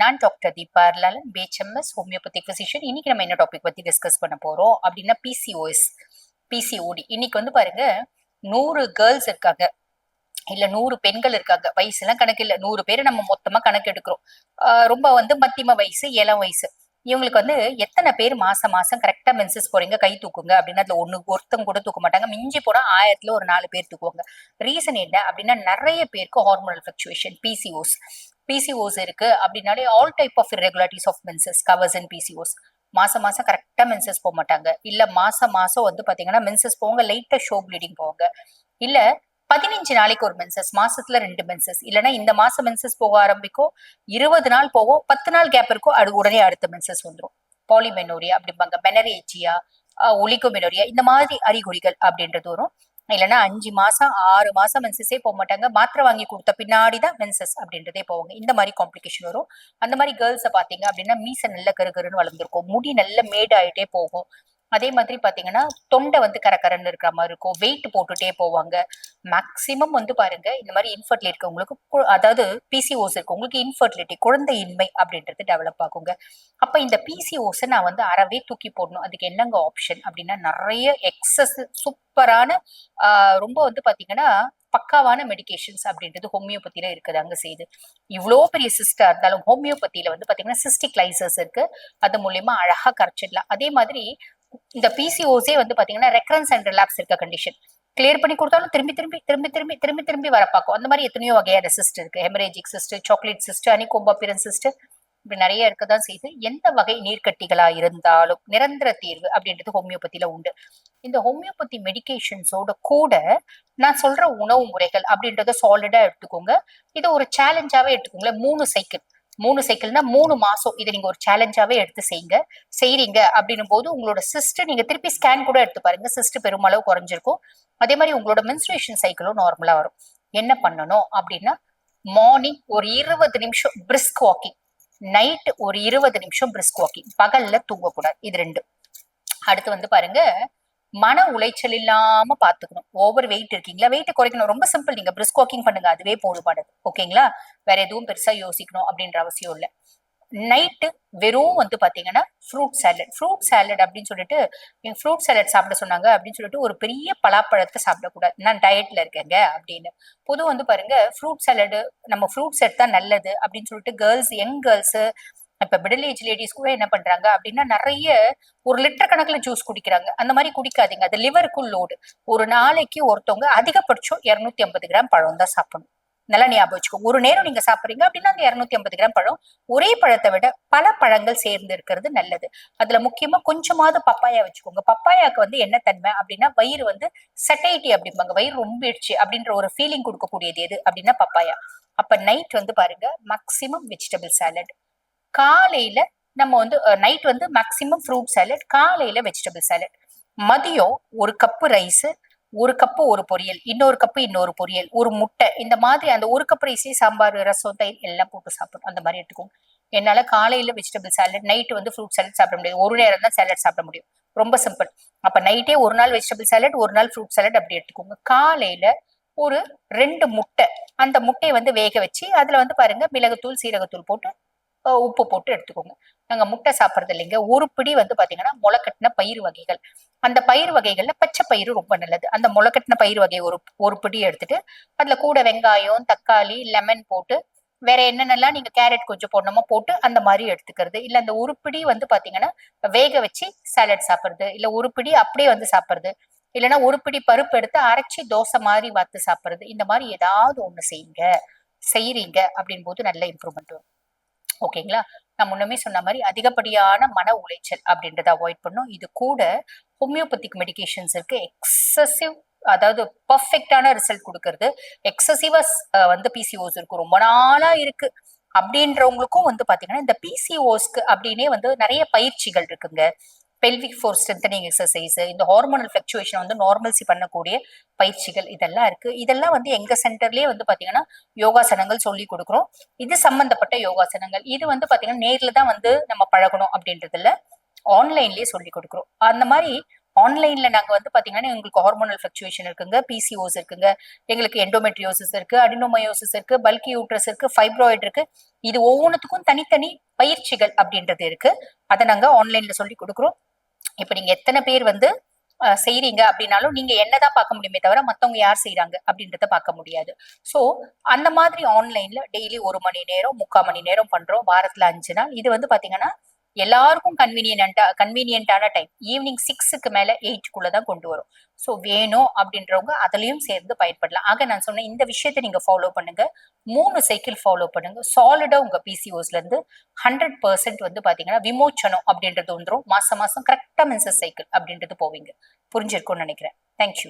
நான் டாக்டர் தீபா அர்லாலன், BHMS homeopathic physician. இன்னைக்கு நம்ம என்ன டாபிக் பத்தி டிஸ்கஸ் பண்ண போறோம் அப்படின்னா பிசிஓஎஸ், பிசிஓடி. இன்னைக்கு வந்து பாருங்க, 100 கேர்ள்ஸ் இருக்காங்க, இல்ல 100 பெண்கள் இருக்காங்க. வயசு எல்லாம் கணக்கு இல்ல, 100 பேரை நம்ம மொத்தமா கணக்கு எடுக்கிறோம். ரொம்ப வந்து மத்தியம வயசு, இளம் வயசு. இவங்களுக்கு வந்து எத்தனை பேர் மாசம் மாசம் கரெக்டா மென்சஸ் போறீங்க, கை தூக்குங்க அப்படின்னா அதுல ஒருத்தங்க கூட தூக்க மாட்டாங்க. மிஞ்சி போனா 1000ல ஒரு 4 பேர் தூக்குவாங்க. ரீசன் என்ன அப்படின்னா, நிறைய பேருக்கு ஹார்மோனல் பிளக்சுவேஷன், பிசிஓஸ். பிசிஓஸ் இருக்கு அப்படின்னாலே all type of irregularities of menses covers and PCOS. மாசம் மாசம் கரெக்டா மென்சஸ் போக மாட்டாங்க, இல்ல மாசம் மாசம் வந்து பாத்தீங்கன்னா மென்சஸ் போவாங்க, லைட்டா ஷோ ப்ளீடிங் போவாங்க, இல்ல 15 நாளைக்கு ஒரு மென்சஸ், மாசத்துல 2 மென்சஸ், இல்லைன்னா இந்த மாசம் மென்சஸ் போக ஆரம்பிக்கும், 20 நாள் போகும், 10 நாள் கேப் இருக்கும், அது உடனே அடுத்த மென்சஸ் வந்துடும். பாலிமெனோரியா அப்படிம்பாங்க, மெனரேஜியா, ஒலிகோமெனோரியா, இந்த மாதிரி அறிகுறிகள் அப்படின்றது வரும். இல்லைன்னா 5 மாசம் 6 மாசம் மென்சஸே போக மாட்டாங்க, மாத்திரை வாங்கி கொடுத்த பின்னாடிதான் மென்சஸ் அப்படின்றதே போவாங்க. இந்த மாதிரி காம்ப்ளிகேஷன் வரும். அந்த மாதிரி கேர்ள்ஸை பாத்தீங்க அப்படின்னா மீசை நல்ல கருகருன்னு வளர்ந்துருக்கும், முடி நல்ல மேடாயிட்டே போகும். அதே மாதிரி பாத்தீங்கன்னா தொண்டை வந்து கரகரன்னு இருக்கிற மாதிரி இருக்கும், வெயிட் போட்டுட்டே போவாங்க. மேக்சிமம் வந்து பாருங்க, இந்த மாதிரி இன்ஃபர்டிலிட்டி இருக்கவங்களுக்கு, அதாவது பிசிஓஸ் இருக்கவங்களுக்கு இன்ஃபர்டிலிட்டி, குழந்தையின்மை அப்படின்றது டெவலப் ஆகுங்க. அப்ப இந்த பிசிஓஸை நான் வந்து அறவே தூக்கி போடணும். அதுக்கு என்னங்க ஆப்ஷன் அப்படின்னா, நிறைய எக்ஸஸ் சூப்பரான ரொம்ப வந்து பாத்தீங்கன்னா பக்காவான மெடிகேஷன்ஸ் அப்படின்றது ஹோமியோபதியில இருக்குதாங்க செய்யுது. இவ்வளோ பெரிய சிஸ்டா இருந்தாலும் ஹோமியோபதியில வந்து பாத்தீங்கன்னா சிஸ்டிக் லைசஸ் இருக்கு, அது மூலியமா அழகா கரைச்சிடலாம். அதே மாதிரி இந்த பிசிஓஸே வந்து பாத்தீங்கன்னா ரெக்கரன்ஸ் அண்ட் ரிலாப்ஸ் இருக்க கண்டிஷன், கிளியர் பண்ணி கொடுத்தாலும் திரும்பி திரும்பி திரும்பி திரும்பி திரும்பி திரும்பி வர பார்க்கும். அந்த மாதிரி எத்தனையோ வகையான சிஸ்ட் இருக்கு, ஹெமரேஜிக் சிஸ்ட், சாக்லேட் சிஸ்ட், அனிகோம்பாபிரன் சிஸ்ட், இப்படி நிறைய இருக்கதான் செய்யுது. எந்த வகை நீர்க்கட்டிகளா இருந்தாலும் நிரந்தர தீர்வு அப்படின்றது ஹோமியோபதியில உண்டு. இந்த ஹோமியோபதி மெடிகேஷன்ஸோட கூட நான் சொல்ற உணவு முறைகள் அப்படின்றத சாலிடா எடுத்துக்கோங்க. இதை ஒரு சேலஞ்சாவே எடுத்துக்கோங்களேன். 3 சைக்கிள்னா 3 மாசம் இதை நீங்க ஒரு சேலஞ்சாவே எடுத்து செய்றீங்க அப்படின்னும் போது உங்களோட சிஸ்ட் நீங்க திருப்பி ஸ்கேன் கூட எடுத்து பாருங்க, சிஸ்ட் பெருமளவு குறைஞ்சிருக்கும். அதே மாதிரி உங்களோட மென்ஸ்ட்ரேஷன் சைக்கிளும் நார்மலா வரும். என்ன பண்ணணும் அப்படின்னா, மார்னிங் ஒரு 20 நிமிஷம் பிரிஸ்க் வாக்கிங், நைட் ஒரு 20 நிமிஷம் பிரிஸ்க் வாக்கிங், பகல்ல தூங்கக்கூடாது. இது 2. அடுத்து வந்து பாருங்க, மன உளைச்சல் இல்லாம பாத்துக்கணும். ஓவர் வெயிட் இருக்கீங்களா, வெயிட் குறைக்கணும். ரொம்ப சிம்பிள், நீங்க பிரிஸ்க் வாக்கிங் பண்ணுங்க, அதுவே போதுமானது. ஓகேங்களா, வேற எதுவும் பெருசா யோசிக்கணும் அப்படின்ற அவசியம் இல்ல. நைட்டு வெறும் வந்து பாத்தீங்கன்னா ஃப்ரூட் சாலட் அப்படின்னு சொல்லிட்டு, ஃப்ரூட் சாலட் சாப்பிட சொன்னாங்க அப்படின்னு சொல்லிட்டு ஒரு பெரிய பலாப்பழத்தை சாப்பிடக்கூடாது, நான் டயட்ல இருக்கேங்க அப்படின்னு. பொதுவும் வந்து பாருங்க, ஃப்ரூட் சாலடு, நம்ம ஃப்ரூட்ஸ் எடுத்தா நல்லது அப்படின்னு சொல்லிட்டு கேர்ள்ஸ், யங் கேர்ள்ஸ், இப்ப மிடில் ஏஜ் லேடிஸ் கூட என்ன பண்றாங்க அப்படின்னா, நிறைய 1 லிட்டர் கணக்குல ஜூஸ் குடிக்கிறாங்க. அந்த மாதிரி குடிக்காதீங்க, அது லிவருக்குள் லோடு. ஒரு நாளைக்கு ஒருத்தவங்க அதிகபட்சம் 250 கிராம் பழம் தான் சாப்பிடணும். நல்லா ஞாபகம் வச்சுக்கோ. ஒரு நேரம் நீங்க சாப்பிடுறீங்க அப்படின்னா அந்த 250 கிராம் பழம். ஒரே பழத்தை விட பல பழங்கள் சேர்ந்து இருக்கிறது நல்லது. அதுல முக்கியமா கொஞ்சமாவது பப்பாயா வச்சுக்கோங்க. பப்பாயாக்கு வந்து என்ன தன்மை அப்படின்னா, வயிறு வந்து சட்டைட்டி அப்படிம்பாங்க, வயிறு ரொம்பிடுச்சு அப்படின்ற ஒரு ஃபீலிங் கொடுக்கக்கூடியது எது அப்படின்னா பப்பாயா. அப்ப நைட் வந்து பாருங்க, மேக்சிமம் வெஜிடபிள் சாலட். காலையில நம்ம வந்து நைட் வந்து மேக்சிமம் ஃப்ரூட் சாலட், காலையில வெஜிடபிள் சாலட். மதியம் 1 கப்பு ரைஸ், 1 கப்பு ஒரு பொரியல், இன்னொரு பொரியல், ஒரு முட்டை, இந்த மாதிரி அந்த 1 கப் ரைஸே சாம்பார், ரசம், தயிர் எல்லாம் போட்டு சாப்பிடணும். அந்த மாதிரி எடுத்துக்கோங்க. என்னால காலையில வெஜிடபிள் சாலட், நைட் வந்து ஃப்ரூட் சாலட் சாப்பிட முடியாது. ஒரு நேரம் தான் சாலட் சாப்பிட முடியும். ரொம்ப சிம்பிள். அப்ப நைட்டே ஒரு நாள் வெஜிடபிள் சாலட், ஒரு நாள் ஃப்ரூட் சாலட் அப்படி எடுத்துக்கோங்க. காலையில ஒரு 2 முட்டை, அந்த முட்டையை வந்து வேக வச்சு அதுல வந்து பாருங்க மிளகுத்தூள், சீரகத்தூள் போட்டு உப்பு போட்டு எடுத்துக்கோங்க. நாங்க முட்டை சாப்பிடறது இல்லைங்க. ஒரு பிடி வந்து பாத்தீங்கன்னா முளைக்கட்டின பயிர் வகைகள். அந்த பயிர் வகைகள்ல பச்சை பயிறு ரொம்ப நல்லது. அந்த முளைக்கட்டின பயிர் வகை ஒரு பிடி எடுத்துட்டு அதுல கூட வெங்காயம், தக்காளி, லெமன் போட்டு, வேற என்னென்னலாம் நீங்க கேரட் கொஞ்சம் போடணுமோ போட்டு அந்த மாதிரி எடுத்துக்கிறது. இல்ல அந்த ஒரு பிடி வந்து பாத்தீங்கன்னா வேக வச்சு சாலட் சாப்பிடுறது, இல்ல ஒரு பிடி அப்படியே வந்து சாப்பிடுறது, இல்லைன்னா ஒரு பிடி பருப்பு எடுத்து அரைச்சி தோசை மாதிரி வாத்து சாப்பிடுறது. இந்த மாதிரி ஏதாவது ஒண்ணு செய்றீங்க அப்படின் போது நல்ல இம்ப்ரூவ்மெண்ட் வரும். ஓகேங்களா, நான் முன்னமே சொன்ன மாதிரி அதிகப்படியான மன உளைச்சல் அப்படின்றத அவாய்ட் பண்ணும். இது கூட ஹோமியோபதிக் மெடிகேஷன்ஸ் இருக்கு, எக்ஸசிவ், அதாவது பர்ஃபெக்டான ரிசல்ட் கொடுக்கறது. எக்ஸசிவா வந்து பிசிஓஸ் இருக்கு, ரொம்ப நாளா இருக்கு அப்படின்றவங்களுக்கும் வந்து பாத்தீங்கன்னா இந்த பிசிஓஸ்க்கு அப்படின்னே வந்து நிறைய பயிற்சிகள் இருக்குங்க. பெல்விக் ஃபோர் ஸ்ட்ரென்தனிங் எக்ஸசைஸ், இந்த ஹார்மோனல் ஃபிளக்சுவேஷன் வந்து நார்மல்சி பண்ணக்கூடிய பயிற்சிகள் இதெல்லாம் இருக்கு. இதெல்லாம் வந்து எங்க சென்டர்லயே வந்து பாத்தீங்கன்னா யோகாசனங்கள் சொல்லி கொடுக்குறோம். இது சம்பந்தப்பட்ட யோகாசனங்கள். இது வந்து பாத்தீங்கன்னா நேர்ல தான் வந்து நம்ம பழகணும் அப்படின்றதுல ஆன்லைன்லயே சொல்லி கொடுக்குறோம். அந்த மாதிரி ஆன்லைன்ல நாங்க வந்து பாத்தீங்கன்னா எங்களுக்கு ஹார்மோனல் ஃபிளக்சுவேஷன் இருக்குங்க, பிசிஓஸ் இருக்குங்க, எங்களுக்கு எண்டோமெட்ரியோசிஸ் இருக்கு, அடினோமயோசிஸ் இருக்கு, பல்கி யூட்ரஸ் இருக்கு, ஃபைப்ராய்டு இருக்கு. இது ஒவ்வொன்றுத்துக்கும் தனித்தனி பயிற்சிகள் அப்படின்றது இருக்கு. அதை நாங்க ஆன்லைன்ல சொல்லி கொடுக்குறோம். இப்ப நீங்க எத்தனை பேர் வந்து செய்றீங்க அப்படின்னாலும் நீங்க என்னதான் பார்க்க முடியுமே தவிர மத்தவங்க யார் செய்யறாங்க அப்படின்றத பார்க்க முடியாது. சோ அந்த மாதிரி ஆன்லைன்ல டெய்லி 1 மணி நேரம் 3/4 மணி நேரம் பண்றோம், வாரத்துல 5 நாள். இது வந்து பாத்தீங்கன்னா எல்லாருக்கும் கன்வீனியன்டான டைம். ஈவினிங் 6க்கு மேல 8க்குள்ளதான் கொண்டு வரும். சோ வேணும் அப்படின்றவங்க அதுலயும் சேர்ந்து பயன்படலாம். ஆக நான் சொன்ன இந்த விஷயத்தை நீங்க ஃபாலோ பண்ணுங்க. 3 சைக்கிள் ஃபாலோ பண்ணுங்க. சாலிடா உங்க பிசிஓஸ்ல இருந்து 100% வந்து பாத்தீங்கன்னா விமோச்சனம் அப்படின்றது வந்துடும். மாசம் மாசம் கரெக்டா மென்சஸ் சைக்கிள் அப்படின்றது போவீங்க. புரிஞ்சிருக்கும்னு நினைக்கிறேன். தேங்க்யூ.